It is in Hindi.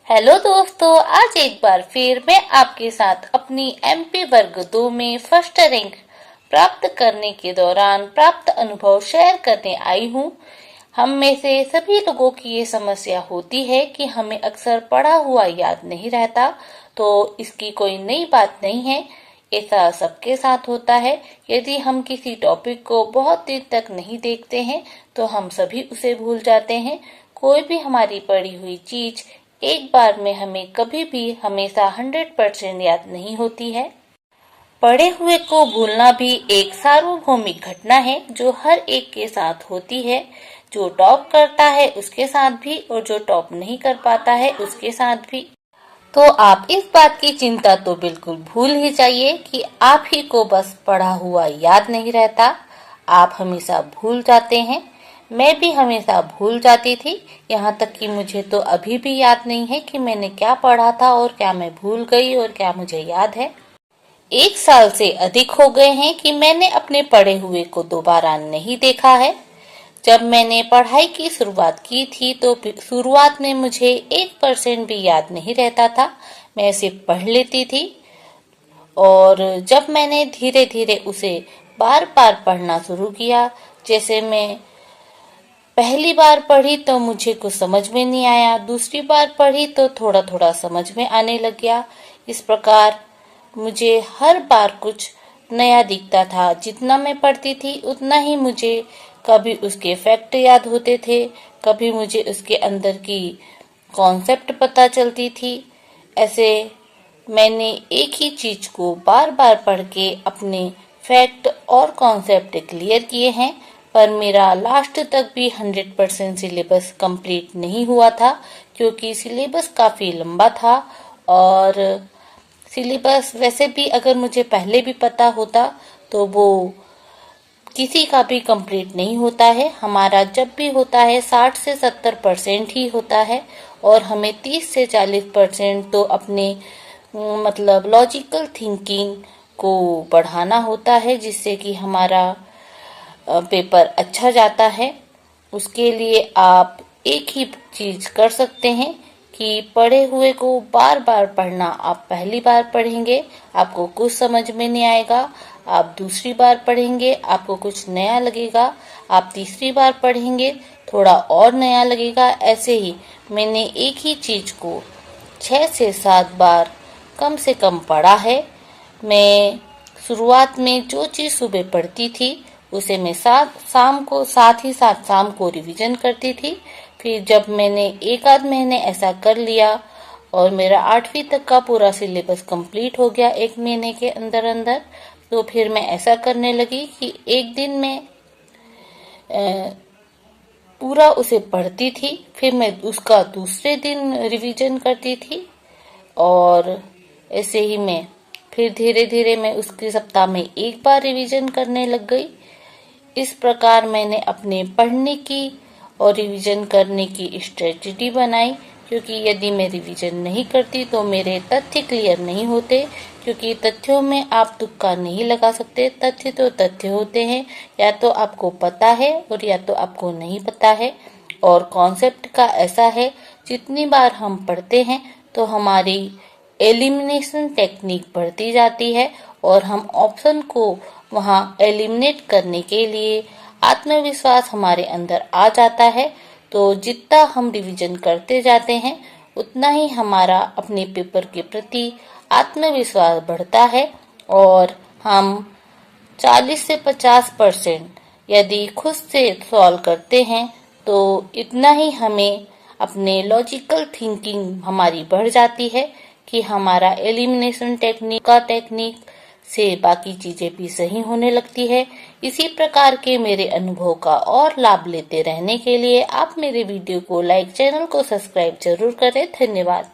हेलो दोस्तों, आज एक बार फिर मैं आपके साथ अपनी एमपी वर्ग 2 में फर्स्ट रैंक प्राप्त करने के दौरान प्राप्त अनुभव शेयर करने आई हूँ। हम में से सभी लोगों की ये समस्या होती है कि हमें अक्सर पढ़ा हुआ याद नहीं रहता, तो इसकी कोई नई बात नहीं है। ऐसा सबके साथ होता है। यदि हम किसी टॉपिक को बहुत देर तक नहीं देखते हैं तो हम सभी उसे भूल जाते हैं। कोई भी हमारी पढ़ी हुई चीज एक बार में हमें कभी भी हमेशा 100% याद नहीं होती है। पढ़े हुए को भूलना भी एक सार्वभौमिक घटना है जो हर एक के साथ होती है। जो टॉप करता है उसके साथ भी और जो टॉप नहीं कर पाता है उसके साथ भी। तो आप इस बात की चिंता तो बिल्कुल भूल ही जाइए कि आप ही को बस पढ़ा हुआ याद नहीं रहता, आप हमेशा भूल जाते हैं। मैं भी हमेशा भूल जाती थी, यहाँ तक कि मुझे तो अभी भी याद नहीं है कि मैंने क्या पढ़ा था और क्या मैं भूल गई और क्या मुझे याद है। 1 साल से अधिक हो गए हैं कि मैंने अपने पढ़े हुए को दोबारा नहीं देखा है। जब मैंने पढ़ाई की शुरुआत की थी तो शुरुआत में मुझे 1% भी याद नहीं रहता था। मैं सिर्फ पढ़ लेती थी और जब मैंने धीरे धीरे उसे बार बार पढ़ना शुरू किया, जैसे मैं पहली बार पढ़ी तो मुझे कुछ समझ में नहीं आया, दूसरी बार पढ़ी तो थोड़ा थोड़ा समझ में आने लग गया। इस प्रकार मुझे हर बार कुछ नया दिखता था। जितना मैं पढ़ती थी उतना ही मुझे कभी उसके फैक्ट याद होते थे, कभी मुझे उसके अंदर की कॉन्सेप्ट पता चलती थी। ऐसे मैंने एक ही चीज को बार बार पढ़ के अपने फैक्ट और कॉन्सेप्ट क्लियर किए हैं, पर मेरा लास्ट तक भी 100% सिलेबस कंप्लीट नहीं हुआ था, क्योंकि सिलेबस काफी लंबा था। और सिलेबस वैसे भी अगर मुझे पहले भी पता होता तो वो किसी का भी कंप्लीट नहीं होता है। हमारा जब भी होता है 60 से 70% ही होता है और हमें 30 से 40% तो अपने मतलब लॉजिकल थिंकिंग को बढ़ाना होता है, जिससे कि हमारा पेपर अच्छा जाता है। उसके लिए आप एक ही चीज कर सकते हैं कि पढ़े हुए को बार बार पढ़ना। आप पहली बार पढ़ेंगे आपको कुछ समझ में नहीं आएगा, आप दूसरी बार पढ़ेंगे आपको कुछ नया लगेगा, आप तीसरी बार पढ़ेंगे थोड़ा और नया लगेगा। ऐसे ही मैंने एक ही चीज को 6 से 7 बार कम से कम पढ़ा है। मैं शुरुआत में जो चीज सुबह पढ़ती थी उसे मैं साथ ही साथ शाम को रिवीजन करती थी। फिर जब मैंने एक आध महीने ऐसा कर लिया और मेरा 8वीं तक का पूरा सिलेबस कंप्लीट हो गया 1 महीने के अंदर अंदर, तो फिर मैं ऐसा करने लगी कि एक दिन में पूरा उसे पढ़ती थी, फिर मैं उसका दूसरे दिन रिवीजन करती थी और ऐसे ही मैं फिर धीरे धीरे मैं उसके सप्ताह में एक बार रिवीजन करने लग गई। इस प्रकार मैंने अपने पढ़ने की और रिवीजन करने की स्ट्रेटजी बनाई, क्योंकि यदि मैं रिवीजन नहीं करती तो मेरे तथ्य क्लियर नहीं होते। क्योंकि तथ्यों में आप तुक्का नहीं लगा सकते, तथ्य तो तथ्य होते हैं, या तो आपको पता है और या तो आपको नहीं पता है। और कॉन्सेप्ट का ऐसा है, जितनी बार हम पढ़ते हैं तो हमारी एलिमिनेशन टेक्निक बढ़ती जाती है और हम ऑप्शन को वहां एलिमिनेट करने के लिए आत्मविश्वास हमारे अंदर आ जाता है। तो जितना हम रिवीजन करते जाते हैं उतना ही हमारा अपने पेपर के प्रति आत्मविश्वास बढ़ता है और हम 40 से 50% यदि खुद से सॉल्व करते हैं तो इतना ही हमें अपने लॉजिकल थिंकिंग हमारी बढ़ जाती है कि हमारा एलिमिनेशन टेक्निक से बाकी चीजें भी सही होने लगती है। इसी प्रकार के मेरे अनुभव का और लाभ लेते रहने के लिए आप मेरे वीडियो को लाइक, चैनल को सब्सक्राइब जरूर करें। धन्यवाद।